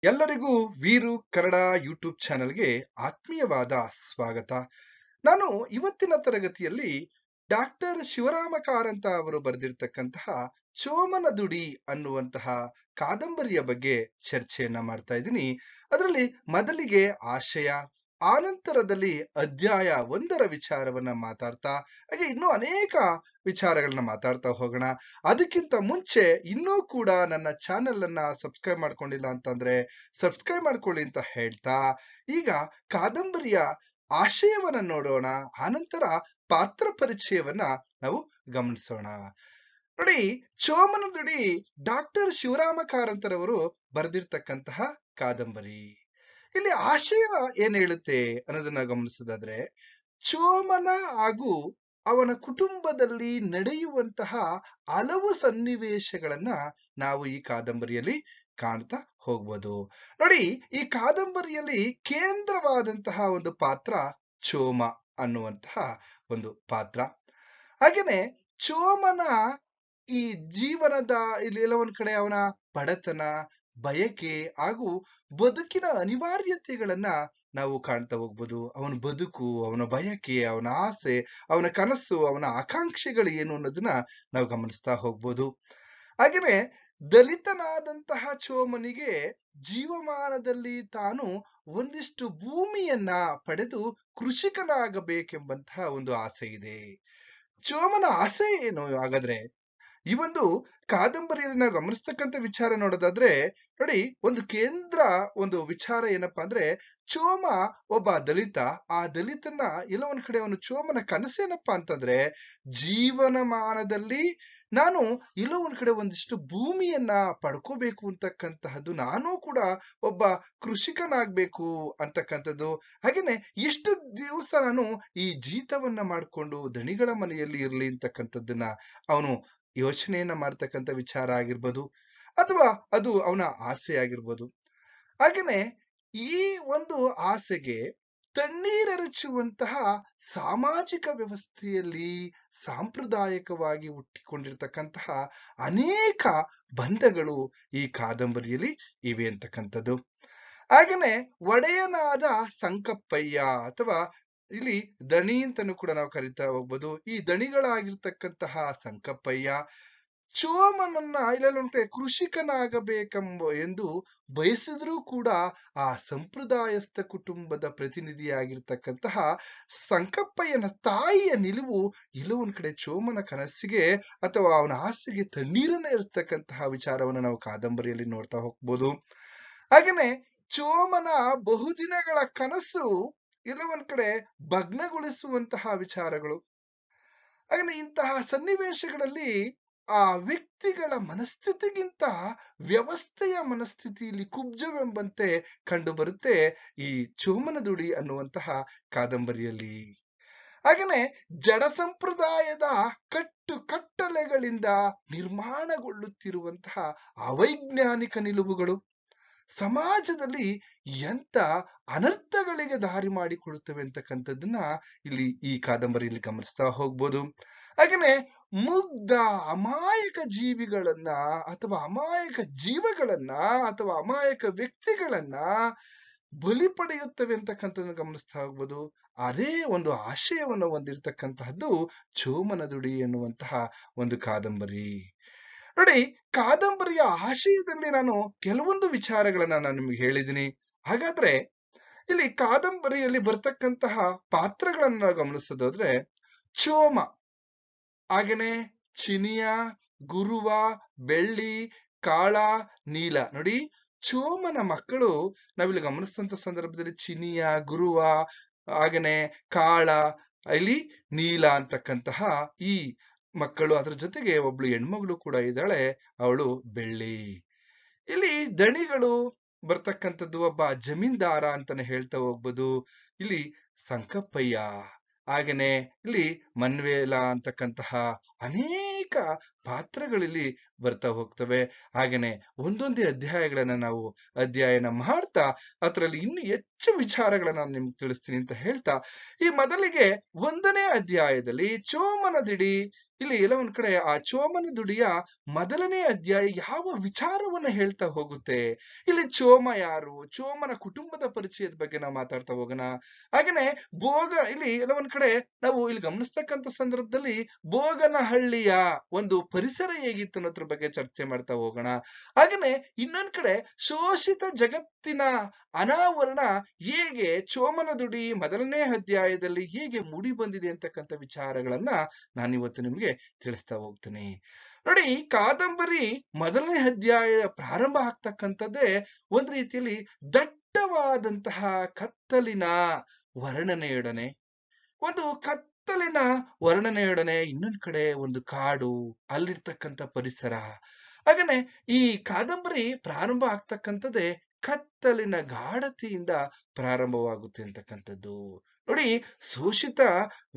ಎಲ್ಲರಿಗೂ ವೀರು ಕನ್ನಡ ಯೂಟ್ಯೂಬ್ ಚಾನೆಲ್ಗೆ ಆತ್ಮೀಯವಾದ ಸ್ವಾಗತ. ನಾನು ಇವತ್ತಿನ ತರಗತಿಯಲ್ಲಿ ಡಾಕ್ಟರ್ ಶಿವರಾಮ ಕಾರಂತ ಅವರು ಬರೆದಿರ್ತಕ್ಕಂತಹ ಚೋಮನ ದುಡಿ ಅನ್ನುವಂತಹ ಕಾದಂಬರಿಯ ಬಗ್ಗೆ ಚರ್ಚೆಯನ್ನ ಮಾಡ್ತಾ ಇದ್ದೀನಿ. ಅದರಲ್ಲಿ ಮೊದಲಿಗೆ ಆಶಯ, ಆನಂತರದಲ್ಲಿ ಅಧ್ಯಾಯ ಒಂದರ ವಿಚಾರವನ್ನ ಮಾತಾಡ್ತಾ ಹಾಗೆ ಇನ್ನೂ ಅನೇಕ ವಿಚಾರಗಳನ್ನ ಮಾತಾಡ್ತಾ ಹೋಗೋಣ. ಅದಕ್ಕಿಂತ ಮುಂಚೆ ಇನ್ನೂ ಕೂಡ ನನ್ನ ಚಾನೆಲ್ ಅನ್ನ ಸಬ್ಸ್ಕ್ರೈಬ್ ಮಾಡ್ಕೊಂಡಿಲ್ಲ ಅಂತಂದ್ರೆ ಸಬ್ಸ್ಕ್ರೈಬ್ ಮಾಡ್ಕೊಳ್ಳಿ ಅಂತ ಹೇಳ್ತಾ, ಈಗ ಕಾದಂಬರಿಯ ಆಶಯವನ್ನ ನೋಡೋಣ. ಆನಂತರ ಪಾತ್ರ ಪರಿಚಯವನ್ನ ನಾವು ಗಮನಿಸೋಣ. ನೋಡಿ, ಚೋಮನ ದುಡಿ ಡಾಕ್ಟರ್ ಶಿವರಾಮ ಕಾರಂತರವರು ಬರೆದಿರ್ತಕ್ಕಂತಹ ಕಾದಂಬರಿ. ಇಲ್ಲಿ ಆಶಯ ಏನ್ ಹೇಳುತ್ತೆ ಅನ್ನೋದನ್ನ ಗಮನಿಸೋದಾದ್ರೆ, ಚೋಮನ ಹಾಗೂ ಅವನ ಕುಟುಂಬದಲ್ಲಿ ನಡೆಯುವಂತಹ ಹಲವು ಸನ್ನಿವೇಶಗಳನ್ನ ನಾವು ಈ ಕಾದಂಬರಿಯಲ್ಲಿ ಕಾಣ್ತಾ ಹೋಗ್ಬೋದು. ನೋಡಿ, ಈ ಕಾದಂಬರಿಯಲ್ಲಿ ಕೇಂದ್ರವಾದಂತಹ ಒಂದು ಪಾತ್ರ ಚೋಮ ಅನ್ನುವಂತಹ ಒಂದು ಪಾತ್ರ. ಹಾಗೇನೆ ಚೋಮನ ಈ ಜೀವನದ ಇಲ್ಲಿ ಎಲ್ಲ ಒಂದ್ ಕಡೆ ಅವನ ಬಡತನ, ಬಯಕೆ ಹಾಗೂ ಬದುಕಿನ ಅನಿವಾರ್ಯತೆಗಳನ್ನ ನಾವು ಕಾಣ್ತಾ ಹೋಗ್ಬೋದು. ಅವನ ಬದುಕು, ಅವನ ಬಯಕೆ, ಅವನ ಆಸೆ, ಅವನ ಕನಸು, ಅವನ ಆಕಾಂಕ್ಷೆಗಳು ಏನು ಅನ್ನೋದನ್ನ ನಾವು ಗಮನಿಸ್ತಾ ಹೋಗ್ಬೋದು. ಹಾಗೇನೆ ದಲಿತನಾದಂತಹ ಚೋಮನಿಗೆ ಜೀವಮಾನದಲ್ಲಿ ತಾನು ಒಂದಿಷ್ಟು ಭೂಮಿಯನ್ನ ಪಡೆದು ಕೃಷಿಕನಾಗಬೇಕೆಂಬಂತಹ ಒಂದು ಆಸೆ ಇದೆ. ಚೋಮನ ಆಸೆ ಏನು ಹಾಗಾದ್ರೆ? ಈ ಒಂದು ಕಾದಂಬರಿಯಲ್ಲಿ ನಾವು ಗಮನಿಸ್ತಕ್ಕಂಥ ವಿಚಾರ ನೋಡೋದಾದ್ರೆ, ನೋಡಿ, ಒಂದು ಕೇಂದ್ರ ಒಂದು ವಿಚಾರ ಏನಪ್ಪಾ ಅಂದ್ರೆ, ಚೋಮ ಒಬ್ಬ ದಲಿತ. ಆ ದಲಿತನ ಎಲ್ಲೋ ಒಂದ್ ಕಡೆ ಅವನು ಚೋಮನ ಕನಸೇನಪ್ಪಾ ಅಂತಂದ್ರೆ, ಜೀವನಮಾನದಲ್ಲಿ ನಾನು ಎಲ್ಲೋ ಒಂದ್ ಕಡೆ ಒಂದಿಷ್ಟು ಭೂಮಿಯನ್ನ ಪಡ್ಕೋಬೇಕು ಅಂತಕ್ಕಂತಹದ್ದು, ನಾನು ಕೂಡ ಒಬ್ಬ ಕೃಷಿಕನಾಗ್ಬೇಕು ಅಂತಕ್ಕಂಥದ್ದು. ಹಾಗೇನೆ ಎಷ್ಟು ದಿವಸ ನಾನು ಈ ಜೀತವನ್ನ ಮಾಡ್ಕೊಂಡು ದಣಿಗಳ ಮನೆಯಲ್ಲಿ ಇರ್ಲಿ ಅಂತಕ್ಕಂಥದ್ದನ್ನ ಅವನು ಯೋಚನೆಯನ್ನ ಮಾಡ್ತಕ್ಕಂಥ ವಿಚಾರ ಆಗಿರ್ಬೋದು, ಅಥವಾ ಅದು ಅವನ ಆಸೆ ಆಗಿರ್ಬೋದು. ಹಾಗೇನೆ ಈ ಒಂದು ಆಸೆಗೆ ತಣ್ಣೀರೆರಚುವಂತಹ ಸಾಮಾಜಿಕ ವ್ಯವಸ್ಥೆಯಲ್ಲಿ ಸಾಂಪ್ರದಾಯಿಕವಾಗಿ ಹುಟ್ಟಿಕೊಂಡಿರ್ತಕ್ಕಂತಹ ಅನೇಕ ಬಂಧಗಳು ಈ ಕಾದಂಬರಿಯಲ್ಲಿ ಇವೆ ಅಂತಕ್ಕಂಥದ್ದು. ಹಾಗೇನೆ ಒಡೆಯನಾದ ಸಂಕಪ್ಪಯ್ಯ, ಅಥವಾ ಇಲ್ಲಿ ದಣಿ ಅಂತನೂ ಕೂಡ ನಾವು ಕರಿತಾ ಹೋಗ್ಬೋದು. ಈ ದಣಿಗಳಾಗಿರ್ತಕ್ಕಂತಹ ಸಂಕಪ್ಪಯ್ಯ ಚೋಮನನ್ನ ಇಲ್ಲೊಂಟೆ ಕೃಷಿಕನಾಗಬೇಕೆಂಬ ಎಂದು ಬಯಸಿದ್ರೂ ಕೂಡ ಆ ಸಂಪ್ರದಾಯಸ್ಥ ಕುಟುಂಬದ ಪ್ರತಿನಿಧಿಯಾಗಿರ್ತಕ್ಕಂತಹ ಸಂಕಪ್ಪಯ್ಯನ ತಾಯಿಯ ನಿಲುವು ಎಲ್ಲೋ ಒಂದ್ ಕಡೆ ಚೋಮನ ಕನಸಿಗೆ ಅಥವಾ ಅವನ ಆಸೆಗೆ ತಣ್ಣೀರನ್ನ ಇರಿಸ್ತಕ್ಕಂತಹ ವಿಚಾರವನ್ನ ನಾವು ಕಾದಂಬರಿಯಲ್ಲಿ ನೋಡ್ತಾ ಹೋಗ್ಬೋದು. ಹಾಗೇನೆ ಚೋಮನ ಬಹುದಿನಗಳ ಕನಸು ಎಲ್ಲೋ ಒಂದ್ ಕಡೆ ಭಗ್ನಗೊಳಿಸುವಂತಹ ವಿಚಾರಗಳು. ಹಾಗೆ ಇಂತಹ ಸನ್ನಿವೇಶಗಳಲ್ಲಿ ಆ ವ್ಯಕ್ತಿಗಳ ಮನಸ್ಥಿತಿಗಿಂತ ವ್ಯವಸ್ಥೆಯ ಮನಸ್ಥಿತಿ ಇಲ್ಲಿ ಕುಬ್ಜವೆಂಬಂತೆ ಕಂಡು ಬರುತ್ತೆ ಈ ಚೋಮನ ದುಡಿ ಅನ್ನುವಂತಹ ಕಾದಂಬರಿಯಲ್ಲಿ. ಹಾಗೇನೆ ಜಡ ಸಂಪ್ರದಾಯದ ಕಟ್ಟಳೆಗಳಿಂದ ನಿರ್ಮಾಣಗೊಳ್ಳುತ್ತಿರುವಂತಹ ಅವೈಜ್ಞಾನಿಕ ನಿಲುವುಗಳು ಸಮಾಜದಲ್ಲಿ ಎಂತ ಅನರ್ಥಗಳಿಗೆ ದಾರಿ ಮಾಡಿಕೊಡುತ್ತವೆ ಅಂತಕ್ಕಂಥದ್ದನ್ನ ಇಲ್ಲಿ ಈ ಕಾದಂಬರಿಯಲ್ಲಿ ಗಮನಿಸ್ತಾ ಹೋಗ್ಬೋದು. ಹಾಗೇನೆ ಮುಗ್ಧ ಅಮಾಯಕ ಜೀವಿಗಳನ್ನ ಅಥವಾ ಅಮಾಯಕ ಜೀವಗಳನ್ನ ಅಥವಾ ಅಮಾಯಕ ವ್ಯಕ್ತಿಗಳನ್ನ ಬಲಿ ಪಡೆಯುತ್ತವೆ ಅಂತಕ್ಕಂಥದ್ದನ್ನ ಗಮನಿಸ್ತಾ ಹೋಗ್ಬೋದು. ಅದೇ ಒಂದು ಆಶಯವನ್ನು ಹೊಂದಿರತಕ್ಕಂತಹದ್ದು ಚೋಮನ ದುಡಿ ಎನ್ನುವಂತಹ ಒಂದು ಕಾದಂಬರಿ. ನೋಡಿ, ಕಾದಂಬರಿಯ ಆಶಯದಲ್ಲಿ ನಾನು ಕೆಲವೊಂದು ವಿಚಾರಗಳನ್ನ ನಾನು ನಿಮ್ಗೆ ಹೇಳಿದ್ದೀನಿ. ಹಾಗಾದ್ರೆ ಇಲ್ಲಿ ಕಾದಂಬರಿಯಲ್ಲಿ ಬರ್ತಕ್ಕಂತಹ ಪಾತ್ರಗಳನ್ನ ನಾವು ಗಮನಿಸೋದಾದ್ರೆ, ಚೋಮ, ಹಾಗೇನೆ ಚಿನಿಯ, ಗುರುವ, ಬೆಳ್ಳಿ, ಕಾಳ, ನೀಲ. ನೋಡಿ, ಚೋಮನ ಮಕ್ಕಳು ನಾವಿಲ್ಲಿ ಗಮನಿಸಿದಂತ ಸಂದರ್ಭದಲ್ಲಿ ಚಿನಿಯ, ಗುರುವ, ಹಾಗೇನೆ ಕಾಳ, ಇಲ್ಲಿ ನೀಲ ಅಂತಕ್ಕಂತಹ ಈ ಮಕ್ಕಳು. ಅದ್ರ ಜೊತೆಗೆ ಒಬ್ಳು ಹೆಣ್ಮಗಳು ಕೂಡ ಇದ್ದಾಳೆ, ಅವಳು ಬೆಳ್ಳಿ. ಇಲ್ಲಿ ದಣಿಗಳು ಬರ್ತಕ್ಕಂಥದ್ದು ಒಬ್ಬ ಜಮೀನ್ದಾರ ಅಂತಾನೆ ಹೇಳ್ತಾ ಹೋಗ್ಬೋದು. ಇಲ್ಲಿ ಸಂಕಪ್ಪಯ್ಯ, ಹಾಗೇನೆ ಇಲ್ಲಿ ಮನ್ವೇಲ ಅಂತಕ್ಕಂತಹ ಅನೇಕ ಪಾತ್ರಗಳಲ್ಲಿ ಬರ್ತಾ ಹೋಗ್ತವೆ. ಹಾಗೇನೆ ಒಂದೊಂದೇ ಅಧ್ಯಾಯಗಳನ್ನ ನಾವು ಅಧ್ಯಯನ ಮಾಡ್ತಾ ಅದರಲ್ಲಿ ಇನ್ನು ಹೆಚ್ಚು ವಿಚಾರಗಳನ್ನ ನಾನು ನಿಮ್ಗೆ ತಿಳಿಸ್ತೀನಿ ಅಂತ ಹೇಳ್ತಾ, ಈ ಮೊದಲಿಗೆ 1ನೇ ಅಧ್ಯಾಯದಲ್ಲಿ ಚೋಮನದಿಡಿ, ಇಲ್ಲಿ ಎಲ್ಲ ಒಂದ್ ಕಡೆ ಆ ಚೋಮನದುಡಿಯ ಮೊದಲನೇ ಅಧ್ಯಾಯ ಯಾವ ವಿಚಾರವನ್ನ ಹೇಳ್ತಾ ಹೋಗುತ್ತೆ. ಇಲ್ಲಿ ಚೋಮ ಯಾರು, ಚೋಮನ ಕುಟುಂಬದ ಪರಿಚಯದ ಬಗ್ಗೆ ನಾವು ಮಾತಾಡ್ತಾ ಹೋಗೋಣ. ಹಾಗೇನೆ ಇಲ್ಲಿ ಎಲ್ಲ ಒಂದ್ ಕಡೆ ನಾವು ಇಲ್ಲಿ ಗಮನಿಸ್ತಕ್ಕಂಥ ಸಂದರ್ಭದಲ್ಲಿ ಬೋಗನಹಳ್ಳಿಯ ಒಂದು ಪರಿಸರ ಹೇಗಿತ್ತು ಅನ್ನೋದ್ರ ಬಗ್ಗೆ ಚರ್ಚೆ ಮಾಡ್ತಾ ಹೋಗೋಣ. ಹಾಗೇನೆ ಇನ್ನೊಂದ್ ಕಡೆ ಶೋಷಿತ ಜಗತ್ತಿನ ಅನಾವರಣ ಹೇಗೆ ಚೋಮನದುಡಿ ಮೊದಲನೇ ಅಧ್ಯಾಯದಲ್ಲಿ ಹೇಗೆ ಮೂಡಿ ಬಂದಿದೆ ಅಂತಕ್ಕಂಥ ವಿಚಾರಗಳನ್ನ ನಾನಿವತ್ತು ನಿಮ್ಗೆ ತಿಳಿಸ್ತಾ ಹೋಗ್ತೀನಿ. ನೋಡಿ, ಕಾದಂಬರಿ ಮೊದಲನೇ ಅಧ್ಯಾಯ ಪ್ರಾರಂಭ ಆಗ್ತಕ್ಕಂಥದ್ದೇ ಒಂದ್ ರೀತಿಯಲ್ಲಿ ದಟ್ಟವಾದಂತಹ ಕತ್ತಲಿನ ವರ್ಣನೆಯೊಡನೆ, ಒಂದು ಕತ್ತಲಿನ ವರ್ಣನೆಯೊಡನೆ, ಇನ್ನೊಂದ್ ಕಡೆ ಒಂದು ಕಾಡು, ಅಲ್ಲಿರ್ತಕ್ಕಂಥ ಪರಿಸರ. ಹಾಗೇನೆ ಈ ಕಾದಂಬರಿ ಪ್ರಾರಂಭ ಆಗ್ತಕ್ಕಂಥದ್ದೇ ಕತ್ತಲಿನ ಗಾಢತೆಯಿಂದ ಪ್ರಾರಂಭವಾಗುತ್ತೆ ಅಂತಕ್ಕಂಥದ್ದು. ನೋಡಿ, ಶೋಷಿತ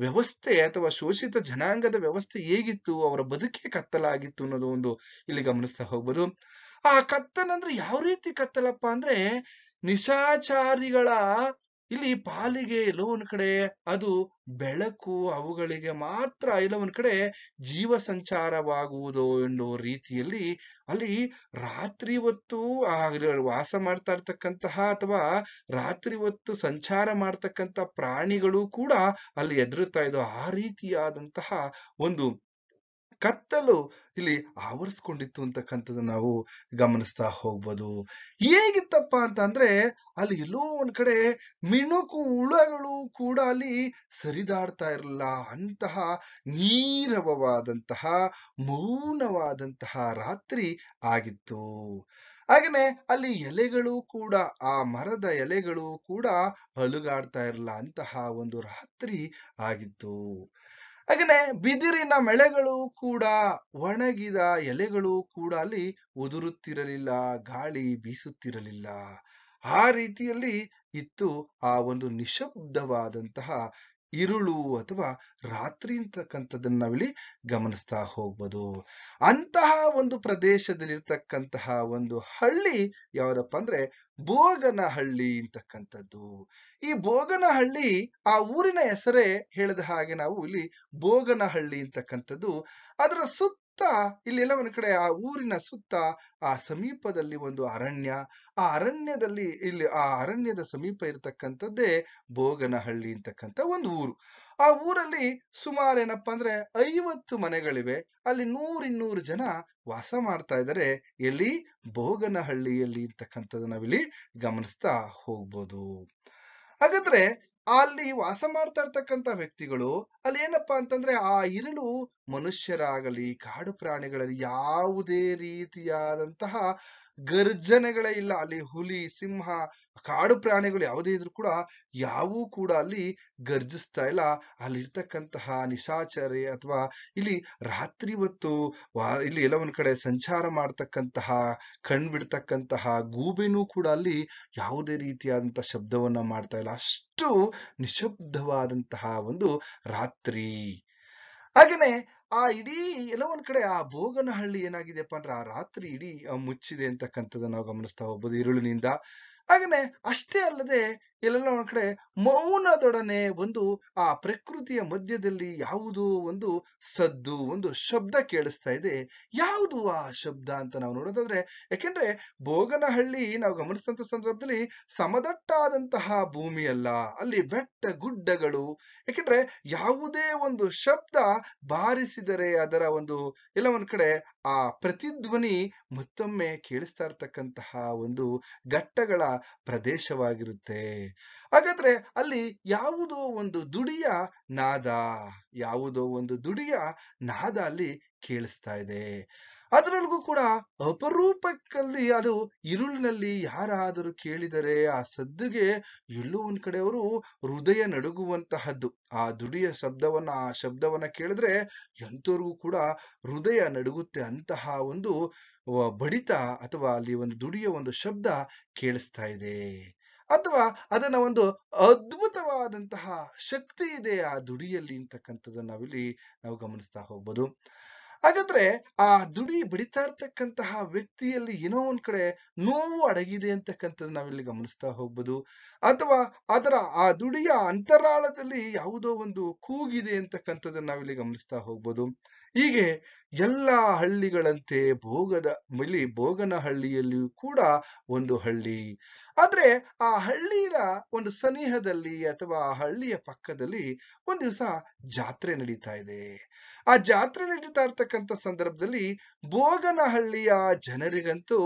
ವ್ಯವಸ್ಥೆ ಅಥವಾ ಶೋಷಿತ ಜನಾಂಗದ ವ್ಯವಸ್ಥೆ ಹೇಗಿತ್ತು, ಅವರ ಬದುಕೇ ಕತ್ತಲಾಗಿತ್ತು ಅನ್ನೋದು ಒಂದು ಇಲ್ಲಿ ಗಮನಿಸ್ತಾ ಹೋಗ್ಬೋದು. ಆ ಕತ್ತಲಂದ್ರೆ ಯಾವ ರೀತಿ ಕತ್ತಲಪ್ಪ ಅಂದ್ರೆ, ನಿಶಾಚಾರಿಗಳ ಇಲ್ಲಿ ಪಾಲಿಗೆ ಎಲ್ಲೋ ಒಂದ್ ಕಡೆ ಅದು ಬೆಳಕು, ಅವುಗಳಿಗೆ ಮಾತ್ರ ಎಲ್ಲೋ ಒಂದ್ ಕಡೆ ಜೀವ ಸಂಚಾರವಾಗುವುದು ಎನ್ನುವ ರೀತಿಯಲ್ಲಿ ಅಲ್ಲಿ ರಾತ್ರಿ ಹೊತ್ತು ವಾಸ ಮಾಡ್ತಾ ಇರ್ತಕ್ಕಂತಹ ಅಥವಾ ರಾತ್ರಿ ಹೊತ್ತು ಸಂಚಾರ ಮಾಡ್ತಕ್ಕಂಥ ಪ್ರಾಣಿಗಳು ಕೂಡ ಅಲ್ಲಿ ಎದುರುತ್ತಾ ಇದ್ದವು. ಆ ರೀತಿಯಾದಂತಹ ಒಂದು ಕತ್ತಲು ಇಲ್ಲಿ ಆವರಿಸ್ಕೊಂಡಿತ್ತು ಅಂತಕ್ಕಂಥದ್ದನ್ನ ನಾವು ಗಮನಿಸ್ತಾ ಹೋಗ್ಬೋದು. ಹೇಗಿತ್ತಪ್ಪ ಅಂತ ಅಂದ್ರೆ, ಅಲ್ಲಿ ಎಲ್ಲೋ ಒಂದ್ ಕಡೆ ಮಿಣುಕು ಹುಳಗಳು ಕೂಡ ಅಲ್ಲಿ ಸರಿದಾಡ್ತಾ ಇರಲಿಲ್ಲ. ಅಂತಹ ನೀರವವಾದಂತಹ ಮೌನವಾದಂತಹ ರಾತ್ರಿ ಆಗಿತ್ತು. ಹಾಗೇನೆ ಅಲ್ಲಿ ಎಲೆಗಳು ಕೂಡ, ಆ ಮರದ ಎಲೆಗಳು ಕೂಡ ಅಲುಗಾಡ್ತಾ ಇರಲಿಲ್ಲ. ಅಂತಹ ಒಂದು ರಾತ್ರಿ ಆಗಿತ್ತು. ಹಾಗೇನೆ ಬಿದಿರಿನ ಮೆಳೆಗಳು ಕೂಡ, ಒಣಗಿದ ಎಲೆಗಳು ಕೂಡ ಅಲ್ಲಿ ಉದುರುತ್ತಿರಲಿಲ್ಲ, ಗಾಳಿ ಬೀಸುತ್ತಿರಲಿಲ್ಲ. ಆ ರೀತಿಯಲ್ಲಿ ಇತ್ತು ಆ ಒಂದು ನಿಶಬ್ದವಾದಂತಹ ಇರುಳು ಅಥವಾ ರಾತ್ರಿ ಅಂತಕ್ಕಂಥದ್ದನ್ನ ನಾವಿಲ್ಲಿ ಗಮನಿಸ್ತಾ ಹೋಗ್ಬೋದು. ಅಂತಹ ಒಂದು ಪ್ರದೇಶದಲ್ಲಿರ್ತಕ್ಕಂತಹ ಒಂದು ಹಳ್ಳಿ ಯಾವ್ದಪ್ಪ ಅಂದ್ರೆ ಬೋಗನಹಳ್ಳಿ ಅಂತಕ್ಕಂಥದ್ದು. ಈ ಬೋಗನಹಳ್ಳಿ ಆ ಊರಿನ ಹೆಸರೇ ಹೇಳಿದ ಹಾಗೆ ನಾವು ಇಲ್ಲಿ ಬೋಗನಹಳ್ಳಿ ಅಂತಕ್ಕಂಥದ್ದು. ಅದರ ಸುತ್ತ ಇಲ್ಲೆಲ್ಲ ಒಂದ್ ಕಡೆ ಆ ಊರಿನ ಸುತ್ತ ಆ ಸಮೀಪದಲ್ಲಿ ಒಂದು ಅರಣ್ಯ, ಆ ಅರಣ್ಯದಲ್ಲಿ ಇಲ್ಲಿ ಆ ಅರಣ್ಯದ ಸಮೀಪ ಇರತಕ್ಕಂಥದ್ದೇ ಬೋಗನಹಳ್ಳಿ ಅಂತಕ್ಕಂಥ ಒಂದು ಊರು. ಆ ಊರಲ್ಲಿ ಸುಮಾರು ಏನಪ್ಪಾ ಅಂದ್ರೆ 50 ಮನೆಗಳಿವೆ. ಅಲ್ಲಿ 100-200 ಜನ ವಾಸ ಮಾಡ್ತಾ ಇದ್ದಾರೆ. ಎಲ್ಲಿ? ಬೋಗನಹಳ್ಳಿಯಲ್ಲಿ ಅಂತಕ್ಕಂಥದ್ದು ನಾವಿಲ್ಲಿ ಗಮನಿಸ್ತಾ ಹೋಗ್ಬೋದು. ಹಾಗಾದ್ರೆ ಅಲ್ಲಿ ವಾಸ ಮಾಡ್ತಾ ಇರ್ತಕ್ಕಂಥ ವ್ಯಕ್ತಿಗಳು ಅಲ್ಲಿ ಏನಪ್ಪಾ ಅಂತಂದ್ರೆ, ಆ ಇರುಳು ಮನುಷ್ಯರಾಗಲಿ ಕಾಡು ಪ್ರಾಣಿಗಳಲ್ಲಿ ಯಾವುದೇ ರೀತಿಯಾದಂತಹ ಗರ್ಜನೆಗಳೇ ಇಲ್ಲ. ಅಲ್ಲಿ ಹುಲಿ, ಸಿಂಹ, ಕಾಡು ಪ್ರಾಣಿಗಳು ಯಾವುದೇ ಇದ್ರು ಕೂಡ ಯಾವೂ ಕೂಡ ಅಲ್ಲಿ ಗರ್ಜಿಸ್ತಾ ಇಲ್ಲ. ಅಲ್ಲಿರ್ತಕ್ಕಂತಹ ನಿಶಾಚರಿ ಅಥವಾ ಇಲ್ಲಿ ರಾತ್ರಿ ಹೊತ್ತು ಇಲ್ಲಿ ಎಲ್ಲ ಒಂದ್ ಕಡೆ ಸಂಚಾರ ಮಾಡ್ತಕ್ಕಂತಹ ಕಣ್ಬಿಡ್ತಕ್ಕಂತಹ ಗೂಬೆನೂ ಕೂಡ ಅಲ್ಲಿ ಯಾವುದೇ ರೀತಿಯಾದಂತಹ ಶಬ್ದವನ್ನ ಮಾಡ್ತಾ ಇಲ್ಲ. ಅಷ್ಟು ನಿಶಬ್ದವಾದಂತಹ ಒಂದು ರಾತ್ರಿ. ಹಾಗೇನೆ ಆ ಇಡೀ ಎಲ್ಲ ಒಂದ್ ಕಡೆ ಆ ಬೋಗನಹಳ್ಳಿ ಏನಾಗಿದೆಪ್ಪ ಅಂದ್ರೆ ಆ ರಾತ್ರಿ ಇಡೀ ಮುಚ್ಚಿದೆ ಅಂತಕ್ಕಂಥದ್ದನ್ನ ನಾವು ಗಮನಿಸ್ತಾ ಹೋಗ್ಬೋದು ಇರುಳಿನಿಂದ. ಹಾಗೇನೆ ಅಷ್ಟೇ ಅಲ್ಲದೆ ಎಲ್ಲೆಲ್ಲ ಒಂದ್ ಕಡೆ ಮೌನದೊಡನೆ ಒಂದು ಆ ಪ್ರಕೃತಿಯ ಮಧ್ಯದಲ್ಲಿ ಯಾವುದೋ ಒಂದು ಸದ್ದು, ಒಂದು ಶಬ್ದ ಕೇಳಿಸ್ತಾ ಇದೆ. ಯಾವುದು ಆ ಶಬ್ದ ಅಂತ ನಾವು ನೋಡೋದಾದ್ರೆ, ಯಾಕೆಂದ್ರೆ ಬೋಗನಹಳ್ಳಿ ನಾವು ಗಮನಿಸಿದಂತ ಸಂದರ್ಭದಲ್ಲಿ ಸಮದಟ್ಟಾದಂತಹ ಭೂಮಿ ಅಲ್ಲ, ಅಲ್ಲಿ ಬೆಟ್ಟ ಗುಡ್ಡಗಳು. ಯಾಕೆಂದ್ರೆ ಯಾವುದೇ ಒಂದು ಶಬ್ದ ಬಾರಿಸಿದರೆ ಅದರ ಒಂದು ಎಲ್ಲ ಒಂದ್ ಕಡೆ ಆ ಪ್ರತಿಧ್ವನಿ ಮತ್ತೊಮ್ಮೆ ಕೇಳಿಸ್ತಾ ಇರ್ತಕ್ಕಂತಹ ಒಂದು ಘಟ್ಟಗಳ ಪ್ರದೇಶವಾಗಿರುತ್ತೆ. ಹಾಗಾದ್ರೆ ಅಲ್ಲಿ ಯಾವುದೋ ಒಂದು ದುಡಿಯ ನಾದ, ಯಾವುದೋ ಒಂದು ದುಡಿಯ ನಾದ ಅಲ್ಲಿ ಕೇಳಿಸ್ತಾ ಇದೆ. ಅದರೊಳಗೂ ಕೂಡ ಅಪರೂಪಕ್ಕಲ್ಲಿ ಅದು ಇರುಳಿನಲ್ಲಿ ಯಾರಾದರೂ ಕೇಳಿದರೆ ಆ ಸದ್ದುಗೆ ಎಲ್ಲೋ ಒಂದ್ ಕಡೆ ಅವರು ಹೃದಯ ನಡುಗುವಂತಹದ್ದು. ಆ ದುಡಿಯ ಶಬ್ದವನ್ನ, ಆ ಶಬ್ದವನ್ನ ಕೇಳಿದ್ರೆ ಎಂತವ್ರಿಗೂ ಕೂಡ ಹೃದಯ ನಡುಗುತ್ತೆ. ಅಂತಹ ಒಂದು ಬಡಿತ ಅಥವಾ ಅಲ್ಲಿ ಒಂದು ದುಡಿಯ ಒಂದು ಶಬ್ದ ಕೇಳಿಸ್ತಾ ಇದೆ. ಅಥವಾ ಅದನ್ನ ಒಂದು ಅದ್ಭುತವಾದಂತಹ ಶಕ್ತಿ ಇದೆ ಆ ದುಡಿಯಲ್ಲಿ ಅಂತಕ್ಕಂಥದ್ದನ್ನ ನಾವು ಗಮನಿಸ್ತಾ ಹೋಗ್ಬೋದು. ಹಾಗಾದ್ರೆ ಆ ಬಡಿತಾ ಇರ್ತಕ್ಕಂತಹ ವ್ಯಕ್ತಿಯಲ್ಲಿ ಏನೋ ಒಂದ್ ಕಡೆ ನೋವು ಅಡಗಿದೆ ಅಂತಕ್ಕಂಥದ್ದು ನಾವಿಲ್ಲಿ ಗಮನಿಸ್ತಾ ಹೋಗ್ಬೋದು. ಅಥವಾ ಆ ದುಡಿಯ ಅಂತರಾಳದಲ್ಲಿ ಯಾವುದೋ ಒಂದು ಕೂಗಿದೆ ಅಂತಕ್ಕಂಥದ್ದನ್ನ ನಾವಿಲ್ಲಿ ಗಮನಿಸ್ತಾ ಹೋಗ್ಬೋದು. ಹೀಗೆ ಎಲ್ಲಾ ಹಳ್ಳಿಗಳಂತೆ ಬೋಗನಹಳ್ಳಿಯಲ್ಲಿಯೂ ಕೂಡ ಒಂದು ಹಳ್ಳಿ. ಆದ್ರೆ ಆ ಹಳ್ಳಿಯ ಒಂದು ಸನಿಹದಲ್ಲಿ ಅಥವಾ ಆ ಹಳ್ಳಿಯ ಪಕ್ಕದಲ್ಲಿ ಒಂದ್ ದಿವಸ ಜಾತ್ರೆ ನಡೀತಾ ಇದೆ. ಆ ಜಾತ್ರೆ ನಡೀತಾ ಇರ್ತಕ್ಕಂಥ ಸಂದರ್ಭದಲ್ಲಿ ಬೋಗನಹಳ್ಳಿಯ ಜನರಿಗಂತೂ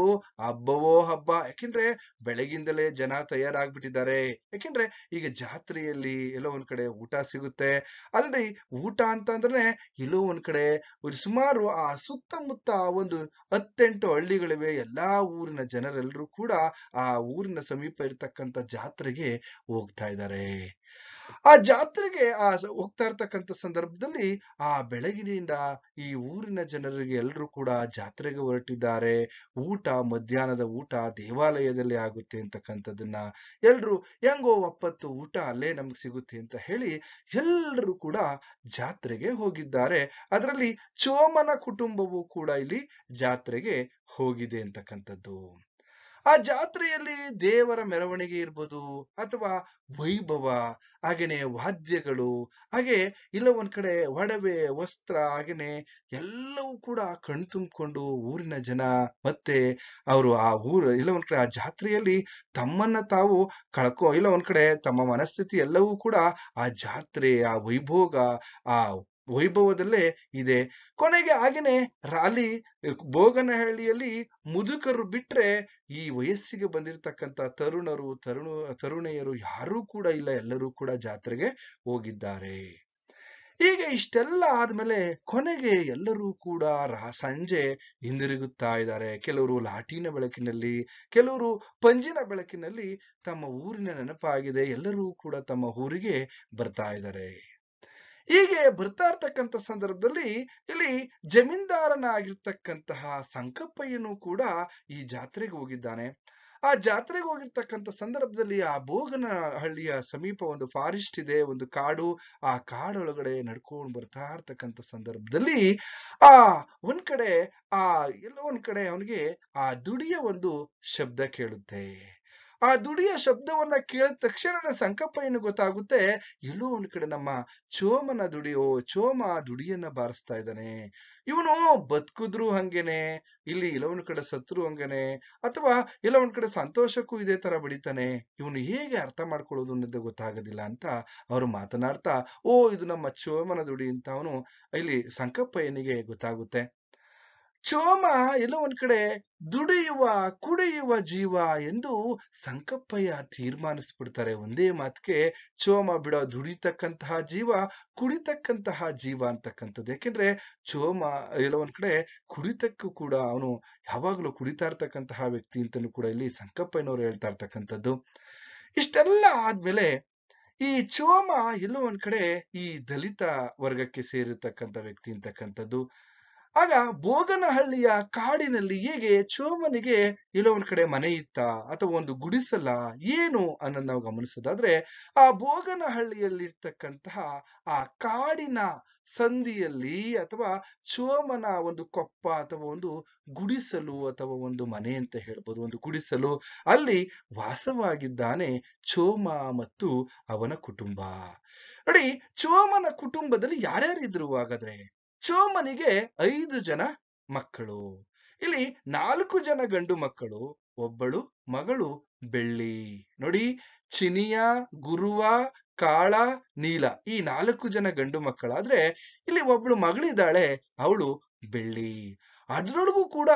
ಹಬ್ಬವೋ ಹಬ್ಬ. ಯಾಕೆಂದ್ರೆ ಬೆಳಗಿಂದಲೇ ಜನ ತಯಾರಾಗ್ಬಿಟ್ಟಿದ್ದಾರೆ. ಯಾಕೆಂದ್ರೆ ಈಗ ಜಾತ್ರೆಯಲ್ಲಿ ಎಲ್ಲೋ ಒಂದ್ ಕಡೆ ಊಟ ಸಿಗುತ್ತೆ. ಅಲ್ರಿ ಊಟ ಅಂತಂದ್ರೆ ಎಲ್ಲೋ ಒಂದ್ ಕಡೆ ಒಂದು ಸುಮಾರು ಆ ಸುತ್ತಮುತ್ತ ಒಂದು 10-8 ಹಳ್ಳಿಗಳಿವೆ. ಎಲ್ಲಾ ಊರಿನ ಜನರೆಲ್ಲರೂ ಕೂಡ ಆ ಊರಿನ ಸಮೀಪ ಇರ್ತಕ್ಕಂಥ ಜಾತ್ರೆಗೆ ಹೋಗ್ತಾ ಇದ್ದಾರೆ. ಆ ಜಾತ್ರೆಗೆ ಹೋಗ್ತಾ ಇರ್ತಕ್ಕಂಥ ಸಂದರ್ಭದಲ್ಲಿ ಆ ಬೆಳಗಿನಿಂದ ಈ ಊರಿನ ಜನರಿಗೆ ಎಲ್ರೂ ಕೂಡ ಜಾತ್ರೆಗೆ ಹೊರಟಿದ್ದಾರೆ. ಮಧ್ಯಾಹ್ನದ ಊಟ ದೇವಾಲಯದಲ್ಲಿ ಆಗುತ್ತೆ ಅಂತಕ್ಕಂಥದ್ದನ್ನ ಎಲ್ರು ಹೆಂಗೋ ಒಪ್ಪತ್ತು ಊಟ ಅಲ್ಲೇ ನಮ್ಗೆ ಸಿಗುತ್ತೆ ಅಂತ ಹೇಳಿ ಎಲ್ಲರೂ ಕೂಡ ಜಾತ್ರೆಗೆ ಹೋಗಿದ್ದಾರೆ. ಅದರಲ್ಲಿ ಚೋಮನ ಕುಟುಂಬವು ಕೂಡ ಇಲ್ಲಿ ಜಾತ್ರೆಗೆ ಹೋಗಿದೆ ಅಂತಕ್ಕಂಥದ್ದು. ಆ ಜಾತ್ರೆಯಲ್ಲಿ ದೇವರ ಮೆರವಣಿಗೆ ಇರ್ಬೋದು ಅಥವಾ ವೈಭವ, ಹಾಗೇನೆ ವಾದ್ಯಗಳು, ಹಾಗೆ ಇಲ್ಲ ಒಂದ್ ಕಡೆ ಒಡವೆ ವಸ್ತ್ರ, ಹಾಗೇನೆ ಎಲ್ಲವೂ ಕೂಡ ಕಣ್ತುಂಬಿಕೊಂಡು ಊರಿನ ಜನ ಮತ್ತೆ ಅವರು ಇಲ್ಲ ಒಂದ್ ಕಡೆ ಆ ಜಾತ್ರೆಯಲ್ಲಿ ತಮ್ಮನ್ನ ತಾವು ಇಲ್ಲ ಒಂದ್ ಕಡೆ ತಮ್ಮ ಮನಸ್ಥಿತಿ ಎಲ್ಲವೂ ಕೂಡ ಆ ಜಾತ್ರೆ, ಆ ಆ ವೈಭವದಲ್ಲೇ ಇದೆ. ಕೊನೆಗೆ ಹಾಗೇನೆ ಅಲ್ಲಿ ಬೋಗನಹಳ್ಳಿಯಲ್ಲಿ ಮುದುಕರು ಬಿಟ್ರೆ ಈ ವಯಸ್ಸಿಗೆ ಬಂದಿರತಕ್ಕಂತ ತರುಣೆಯರು ಯಾರೂ ಕೂಡ ಇಲ್ಲ. ಎಲ್ಲರೂ ಕೂಡ ಜಾತ್ರೆಗೆ ಹೋಗಿದ್ದಾರೆ. ಹೀಗೆ ಇಷ್ಟೆಲ್ಲ ಆದ್ಮೇಲೆ ಕೊನೆಗೆ ಎಲ್ಲರೂ ಕೂಡ ಸಂಜೆ ಹಿಂದಿರುಗುತ್ತಾ ಇದ್ದಾರೆ. ಕೆಲವರು ಲಾಟಿನ ಬೆಳಕಿನಲ್ಲಿ, ಕೆಲವರು ಪಂಜಿನ ಬೆಳಕಿನಲ್ಲಿ ತಮ್ಮ ಊರಿನ ನೆನಪಾಗಿದೆ. ಎಲ್ಲರೂ ಕೂಡ ತಮ್ಮ ಊರಿಗೆ ಬರ್ತಾ ಇದ್ದಾರೆ. ಹೀಗೆ ಬರ್ತಾ ಇರ್ತಕ್ಕಂಥ ಸಂದರ್ಭದಲ್ಲಿ ಇಲ್ಲಿ ಜಮೀನ್ದಾರನಾಗಿರ್ತಕ್ಕಂತಹ ಸಂಕಪ್ಪಯ್ಯನು ಕೂಡ ಈ ಜಾತ್ರೆಗೆ ಹೋಗಿದ್ದಾನೆ. ಆ ಜಾತ್ರೆಗೆ ಹೋಗಿರ್ತಕ್ಕಂಥ ಸಂದರ್ಭದಲ್ಲಿ ಆ ಬೋಗನಹಳ್ಳಿಯ ಸಮೀಪ ಒಂದು ಫಾರೆಸ್ಟ್ ಇದೆ, ಒಂದು ಕಾಡು. ಆ ಕಾಡೊಳಗಡೆ ನಡ್ಕೊಂಡು ಬರ್ತಾ ಇರ್ತಕ್ಕಂಥ ಸಂದರ್ಭದಲ್ಲಿ ಆ ಒಂದ್ ಕಡೆ ಎಲ್ಲೋ ಒಂದ್ ಕಡೆ ಅವನಿಗೆ ಆ ದುಡಿಯ ಒಂದು ಶಬ್ದ ಕೇಳುತ್ತೆ. ಆ ದುಡಿಯ ಶಬ್ದವನ್ನ ಕೇಳಿದ ತಕ್ಷಣ ಸಂಕಪ್ಪಯ್ಯನು ಗೊತ್ತಾಗುತ್ತೆ, ಎಲ್ಲೋ ಒಂದ್ ಕಡೆ ನಮ್ಮ ಚೋಮ ದುಡಿಯನ್ನ ಬಾರಿಸ್ತಾ ಇದ್ದಾನೆ. ಇವನು ಬದುಕಿದ್ರು ಹಂಗೇನೆ, ಇಲ್ಲಿ ಇಲ್ಲ ಒಂದ್ ಕಡೆ ಸತ್ರು ಹಂಗೇನೆ, ಅಥವಾ ಇಲ್ಲ ಒಂದ್ ಕಡೆ ಸಂತೋಷಕ್ಕೂ ಇದೇ ತರ ಬಡಿತಾನೆ. ಇವನು ಹೇಗೆ ಅರ್ಥ ಮಾಡ್ಕೊಳ್ಳೋದು ಅನ್ನೋದು ಗೊತ್ತಾಗೋದಿಲ್ಲ ಅಂತ ಅವರು ಮಾತನಾಡ್ತಾ, ಇದು ನಮ್ಮ ಚೋಮನ ದುಡಿ ಅಂತ ಅವನು ಇಲ್ಲಿ ಸಂಕಪ್ಪಯ್ಯನಿಗೆ ಗೊತ್ತಾಗುತ್ತೆ. ಚೋಮ ಎಲ್ಲೋ ಒಂದ್ ಕಡೆ ಕುಡಿಯುವ ಜೀವ ಎಂದು ಸಂಕಪ್ಪಯ್ಯ ತೀರ್ಮಾನಿಸ್ಬಿಡ್ತಾರೆ. ಒಂದೇ ಮಾತಿಗೆ ಚೋಮ ದುಡಿತಕ್ಕಂತಹ ಜೀವ, ಕುಡಿತಕ್ಕಂತಹ ಜೀವ ಅಂತಕ್ಕಂಥದ್ದು. ಯಾಕೆಂದ್ರೆ ಚೋಮ ಎಲ್ಲೋ ಒಂದ್ ಕಡೆ ಕುಡಿತಕ್ಕೂ ಕೂಡ ಅವನು ಯಾವಾಗ್ಲೂ ಕುಡಿತಾ ಇರ್ತಕ್ಕಂತಹ ವ್ಯಕ್ತಿ ಅಂತನೂ ಕೂಡ ಇಲ್ಲಿ ಸಂಕಪ್ಪಯ್ಯನವರು ಹೇಳ್ತಾ ಇರ್ತಕ್ಕಂಥದ್ದು. ಇಷ್ಟೆಲ್ಲ ಆದ್ಮೇಲೆ ಈ ಚೋಮ ಎಲ್ಲೋ ಒಂದ್ ಕಡೆ ಈ ದಲಿತ ವರ್ಗಕ್ಕೆ ಸೇರಿರ್ತಕ್ಕಂಥ ವ್ಯಕ್ತಿ ಅಂತಕ್ಕಂಥದ್ದು. ಆಗ ಬೋಗನಹಳ್ಳಿಯ ಕಾಡಿನಲ್ಲಿ ಹೇಗೆ ಚೋಮನಿಗೆ ಎಲ್ಲೋ ಒಂದ್ ಕಡೆ ಮನೆ ಇತ್ತ ಅಥವಾ ಒಂದು ಗುಡಿಸಲ ಏನು ಅನ್ನೋದು ನಾವು ಗಮನಿಸೋದಾದ್ರೆ, ಆ ಬೋಗನಹಳ್ಳಿಯಲ್ಲಿರ್ತಕ್ಕಂತಹ ಆ ಕಾಡಿನ ಸಂದಿಯಲ್ಲಿ ಅಥವಾ ಚೋಮನ ಒಂದು ಕೊಪ್ಪ ಅಥವಾ ಒಂದು ಗುಡಿಸಲು ಅಥವಾ ಒಂದು ಮನೆ ಅಂತ ಹೇಳ್ಬೋದು, ಒಂದು ಗುಡಿಸಲು, ಅಲ್ಲಿ ವಾಸವಾಗಿದ್ದಾನೆ ಚೋಮ ಮತ್ತು ಅವನ ಕುಟುಂಬ. ನೋಡಿ, ಚೋಮನ ಕುಟುಂಬದಲ್ಲಿ ಯಾರ್ಯಾರಿದ್ರು ಹಾಗಾದ್ರೆ? ಚೋಮನಿಗೆ 5 ಜನ ಮಕ್ಕಳು. ಇಲ್ಲಿ 4 ಜನ ಗಂಡು ಮಕ್ಕಳು, ಒಬ್ಬಳು ಮಗಳು ಬೆಳ್ಳಿ. ನೋಡಿ, ಚಿನಿಯ, ಗುರುವ, ಕಾಳ, ನೀಲ, ಈ 4 ಜನ ಗಂಡು ಮಕ್ಕಳಾದ್ರೆ ಇಲ್ಲಿ ಒಬ್ಳು ಮಗಳಿದ್ದಾಳೆ, ಅವಳು ಬೆಳ್ಳಿ. ಅದ್ರೊಳಗೂ ಕೂಡ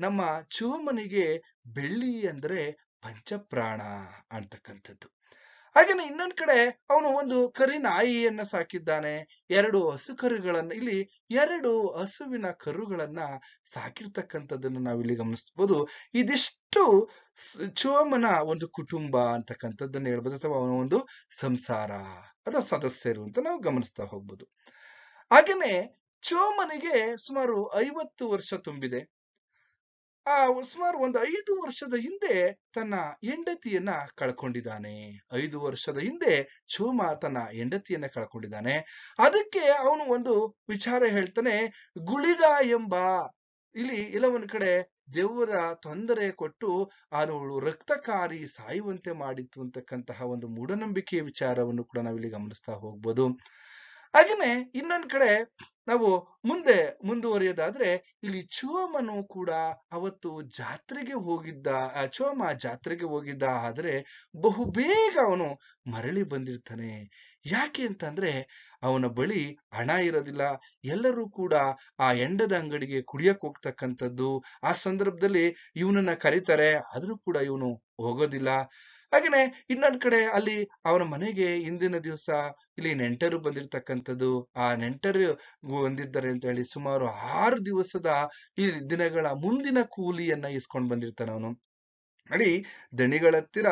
ನಮ್ಮ ಚೋಮನಿಗೆ ಬೆಳ್ಳಿ ಅಂದ್ರೆ ಪಂಚಪ್ರಾಣ ಅಂತಕ್ಕಂಥದ್ದು. ಹಾಗೇನೆ ಇನ್ನೊಂದ್ ಕಡೆ ಅವನು ಒಂದು ಕರಿ ನಾಯಿಯನ್ನ ಸಾಕಿದ್ದಾನೆ. 2 ಹಸು ಕರುಗಳನ್ನ, ಇಲ್ಲಿ 2 ಹಸುವಿನ ಕರುಗಳನ್ನ ಸಾಕಿರ್ತಕ್ಕಂಥದ್ದನ್ನು ನಾವಿಲ್ಲಿ ಗಮನಿಸಬಹುದು. ಇದಿಷ್ಟು ಚೋಮನ ಒಂದು ಕುಟುಂಬ ಅಂತಕ್ಕಂಥದ್ದನ್ನ ಹೇಳ್ಬೋದು, ಅಥವಾ ಅವನ ಒಂದು ಸಂಸಾರ ಅಥವಾ ಸದಸ್ಯರು ಅಂತ ನಾವು ಗಮನಿಸ್ತಾ ಹೋಗ್ಬೋದು. ಹಾಗೇನೆ ಚೋಮನಿಗೆ ಸುಮಾರು 50 ವರ್ಷ ತುಂಬಿದೆ. ಆ ಸುಮಾರು ಒಂದು 5 ವರ್ಷದ ಹಿಂದೆ ತನ್ನ ಹೆಂಡತಿಯನ್ನ ಕಳ್ಕೊಂಡಿದ್ದಾನೆ. 5 ವರ್ಷದ ಹಿಂದೆ ಚೋಮ ತನ್ನ ಹೆಂಡತಿಯನ್ನ ಕಳ್ಕೊಂಡಿದ್ದಾನೆ. ಅದಕ್ಕೆ ಅವನು ಒಂದು ವಿಚಾರ ಹೇಳ್ತಾನೆ, ಗುಳಿಗ ಎಂಬ, ಇಲ್ಲಿ ಎಲ್ಲ ಒಂದ್ ಕಡೆ ದೆವ್ವದ ತೊಂದರೆ ಕೊಟ್ಟು ಅವಳು ರಕ್ತಕಾರಿ ಸಾಯುವಂತೆ ಮಾಡಿತ್ತು ಅಂತಕ್ಕಂತಹ ಒಂದು ಮೂಢನಂಬಿಕೆಯ ವಿಚಾರವನ್ನು ಕೂಡ ನಾವಿಲ್ಲಿ ಗಮನಿಸ್ತಾ ಹೋಗ್ಬೋದು. ಹಾಗೇನೆ ಇನ್ನೊಂದ್ ಕಡೆ ನಾವು ಮುಂದೆ ಮುಂದುವರಿಯೋದಾದ್ರೆ, ಇಲ್ಲಿ ಚೋಮನು ಕೂಡ ಅವತ್ತು ಜಾತ್ರೆಗೆ ಹೋಗಿದ್ದ, ಚೋಮ ಜಾತ್ರೆಗೆ ಹೋಗಿದ್ದ, ಆದ್ರೆ ಬಹುಬೇಗ ಅವನು ಮರಳಿ ಬಂದಿರ್ತಾನೆ. ಯಾಕೆ ಅಂತಂದ್ರೆ ಅವನ ಬಳಿ ಹಣ ಇರೋದಿಲ್ಲ. ಎಲ್ಲರೂ ಕೂಡ ಆ ಹೆಂಡದ ಅಂಗಡಿಗೆ ಕುಡಿಯಕ್ ಹೋಗ್ತಕ್ಕಂಥದ್ದು. ಆ ಸಂದರ್ಭದಲ್ಲಿ ಇವನನ್ನ ಕರೀತಾರೆ, ಆದ್ರೂ ಕೂಡ ಇವನು ಹೋಗೋದಿಲ್ಲ. ಹಾಗೇನೆ ಇನ್ನೊಂದ್ ಕಡೆ ಅಲ್ಲಿ ಅವನ ಮನೆಗೆ ಹಿಂದಿನ ದಿವಸ ಇಲ್ಲಿ ನೆಂಟರು ಬಂದಿರ್ತಕ್ಕಂಥದ್ದು. ಆ ನೆಂಟರು ಬಂದಿದ್ದಾರೆ ಅಂತ ಹೇಳಿ ಸುಮಾರು 6 ದಿವಸದ ಈ ದಿನಗಳ ಮುಂದಿನ ಕೂಲಿಯನ್ನ ಇಸ್ಕೊಂಡ್ ಬಂದಿರ್ತಾನೆ ಅವನು. ನೋಡಿ, ದಣಿಗಳ ಹತ್ತಿರ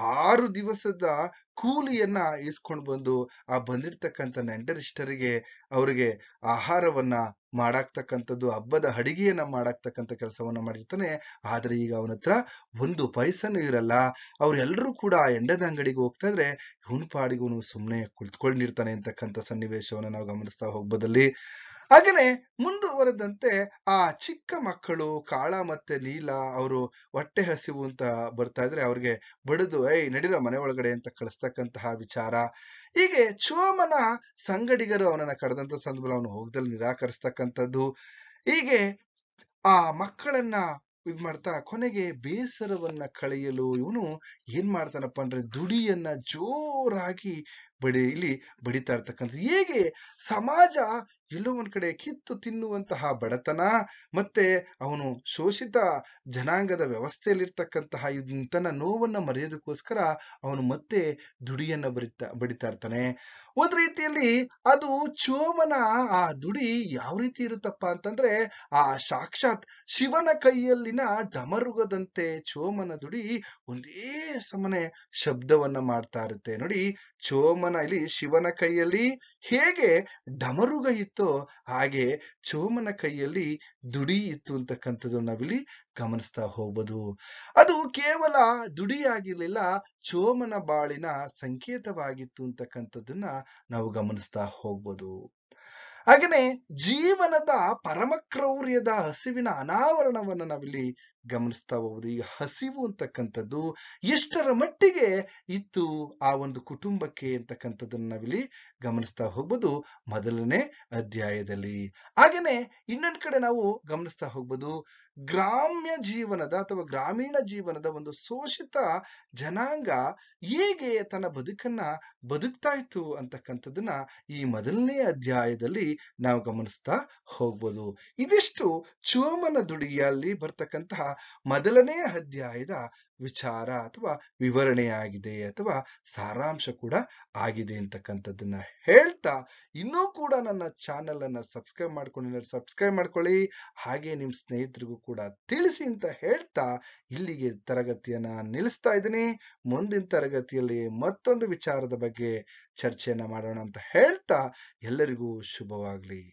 6 ದಿವಸದ ಕೂಲಿಯನ್ನ ಇಸ್ಕೊಂಡ್ ಬಂದು ಆ ಬಂದಿರ್ತಕ್ಕಂಥ ನೆಂಟರಿಷ್ಟರಿಗೆ ಅವರಿಗೆ ಆಹಾರವನ್ನ ಮಾಡಾಕ್ತಕ್ಕಂಥದ್ದು, ಹಬ್ಬದ ಅಡಿಗೆಯನ್ನ ಮಾಡಾಕ್ತಕ್ಕಂಥ ಕೆಲಸವನ್ನ ಮಾಡಿರ್ತಾನೆ. ಆದ್ರೆ ಈಗ ಅವನ ಹತ್ರ 1 ಪೈಸನೂ ಇರಲ್ಲ. ಅವ್ರೆಲ್ರೂ ಕೂಡ ಆ ಎಂಡದ ಅಂಗಡಿಗೆ ಹೋಗ್ತಾ ಇದ್ರೆ ಇವನ್ ಪಾಡಿಗೆ ಸುಮ್ನೆ ಕುಳಿತುಕೊಂಡಿರ್ತಾನೆ ಅಂತಕ್ಕಂಥ ಸನ್ನಿವೇಶವನ್ನ ನಾವು ಗಮನಿಸ್ತಾ ಹೋಗ್ಬೋದಲ್ಲಿ. ಹಾಗೇನೆ ಮುಂದುವರೆದಂತೆ ಆ ಚಿಕ್ಕ ಮಕ್ಕಳು ಕಾಳ ಮತ್ತೆ ನೀಲ ಅವರು ಹೊಟ್ಟೆ ಹಸಿವು ಅಂತ ಬರ್ತಾ ಇದ್ರೆ ಅವ್ರಿಗೆ ಬಡಿದು ನಡಿರೋ ಮನೆ ಒಳಗಡೆ ಅಂತ ಕಳಿಸ್ತಕ್ಕಂತಹ ವಿಚಾರ. ಹೀಗೆ ಚೋಮನ ಸಂಗಡಿಗರು ಅವನನ್ನ ಕರೆದಂತ ಸಂದರ್ಭದಲ್ಲಿ ಅವನು ಹೋಗದಲ್ಲಿ ನಿರಾಕರಿಸ್ತಕ್ಕಂಥದ್ದು. ಹೀಗೆ ಆ ಮಕ್ಕಳನ್ನ ಮಾಡ್ತಾ ಕೊನೆಗೆ ಬೇಸರವನ್ನ ಕಳೆಯಲು ಇವನು ಏನ್ ಮಾಡ್ತಾನಪ್ಪ ಅಂದ್ರೆ ದುಡಿಯನ್ನ ಜೋರಾಗಿ ಇಲ್ಲಿ ಬಡಿತಾ ಇರ್ತಕ್ಕಂಥ. ಹೇಗೆ ಸಮಾಜ ಎಲ್ಲೋ ಒಂದ್ ಕಡೆ ಕಿತ್ತು ತಿನ್ನುವಂತಹ ಬಡತನ ಮತ್ತೆ ಅವನು ಶೋಷಿತ ಜನಾಂಗದ ವ್ಯವಸ್ಥೆಯಲ್ಲಿರ್ತಕ್ಕಂತಹ ತನ್ನ ನೋವನ್ನ ಮರೆಯೋದಕ್ಕೋಸ್ಕರ ಅವನು ಮತ್ತೆ ದುಡಿಯನ್ನ ಬಡಿತಾ ಇರ್ತಾನೆ. ಒಂದ್ ರೀತಿಯಲ್ಲಿ ಅದು ಚೋಮನ ಆ ದುಡಿ ಯಾವ ರೀತಿ ಇರುತ್ತಪ್ಪ ಅಂತಂದ್ರೆ ಆ ಸಾಕ್ಷಾತ್ ಶಿವನ ಕೈಯಲ್ಲಿನ ಡಮರುಗದಂತೆ ಚೋಮನ ದುಡಿ ಒಂದೇ ಸಮನೆ ಶಬ್ದವನ್ನ ಮಾಡ್ತಾ ಇರುತ್ತೆ. ನೋಡಿ, ಚೋಮನ ಇಲ್ಲಿ ಶಿವನ ಕೈಯಲ್ಲಿ ಹೇಗೆ ಡಮರುಗ ಇತ್ತೋ ಹಾಗೆ ಚೋಮನ ಕೈಯಲ್ಲಿ ದುಡಿ ಇತ್ತು ಅಂತಕ್ಕಂಥದ್ದು ನಾವಿಲ್ಲಿ ಗಮನಿಸ್ತಾ ಹೋಗ್ಬೋದು. ಅದು ಕೇವಲ ದುಡಿಯಾಗಿರ್ಲಿಲ್ಲ, ಚೋಮನ ಬಾಳಿನ ಸಂಕೇತವಾಗಿತ್ತು ಅಂತಕ್ಕಂಥದ್ದನ್ನ ನಾವು ಗಮನಿಸ್ತಾ ಹೋಗ್ಬೋದು. ಹಾಗೇನೆ ಜೀವನದ ಪರಮ ಕ್ರೌರ್ಯದ ಹಸಿವಿನ ಅನಾವರಣವನ್ನ ನಾವಿಲ್ಲಿ ಗಮನಿಸ್ತಾ ಹೋಗುದು. ಈ ಹಸಿವು ಅಂತಕ್ಕಂಥದ್ದು ಎಷ್ಟರ ಮಟ್ಟಿಗೆ ಇತ್ತು ಆ ಒಂದು ಕುಟುಂಬಕ್ಕೆ ಅಂತಕ್ಕಂಥದ್ದನ್ನ ನಾವಿಲ್ಲಿ ಗಮನಿಸ್ತಾ ಹೋಗ್ಬೋದು ಮೊದಲನೇ ಅಧ್ಯಾಯದಲ್ಲಿ. ಹಾಗೇನೆ ಇನ್ನೊಂದ್ ಕಡೆ ನಾವು ಗಮನಿಸ್ತಾ ಹೋಗ್ಬೋದು, ಗ್ರಾಮ್ಯ ಜೀವನದ ಅಥವಾ ಗ್ರಾಮೀಣ ಜೀವನದ ಒಂದು ಶೋಷಿತ ಜನಾಂಗ ಹೇಗೆ ತನ್ನ ಬದುಕನ್ನ ಬದುಕ್ತಾ ಇತ್ತು ಅಂತಕ್ಕಂಥದ್ದನ್ನ ಈ ಮೊದಲನೇ ಅಧ್ಯಾಯದಲ್ಲಿ ನಾವು ಗಮನಿಸ್ತಾ ಹೋಗ್ಬೋದು. ಇದಿಷ್ಟು ಚೋಮನ ದುಡಿಯಲ್ಲಿ ಬರ್ತಕ್ಕಂತಹ ಮೊದಲನೇ ಅಧ್ಯಾಯದ ವಿಚಾರ ಅಥವಾ ವಿವರಣೆಯಾಗಿದೆ ಅಥವಾ ಸಾರಾಂಶ ಕೂಡ ಆಗಿದೆ ಅಂತಕ್ಕಂಥದ್ದನ್ನ ಹೇಳ್ತಾ, ಇನ್ನೂ ಕೂಡ ನನ್ನ ಚಾನೆಲ್ ಅನ್ನ ಸಬ್ಸ್ಕ್ರೈಬ್ ಮಾಡ್ಕೊಳ್ಳಿ, ಹಾಗೆ ನಿಮ್ ಸ್ನೇಹಿತರಿಗೂ ಕೂಡ ತಿಳಿಸಿ ಅಂತ ಹೇಳ್ತಾ ಇಲ್ಲಿಗೆ ತರಗತಿಯನ್ನ ನಿಲ್ಲಿಸ್ತಾ ಇದ್ದೀನಿ. ಮುಂದಿನ ತರಗತಿಯಲ್ಲಿ ಮತ್ತೊಂದು ವಿಚಾರದ ಬಗ್ಗೆ ಚರ್ಚೆಯನ್ನ ಮಾಡೋಣ ಅಂತ ಹೇಳ್ತಾ ಎಲ್ಲರಿಗೂ ಶುಭವಾಗ್ಲಿ.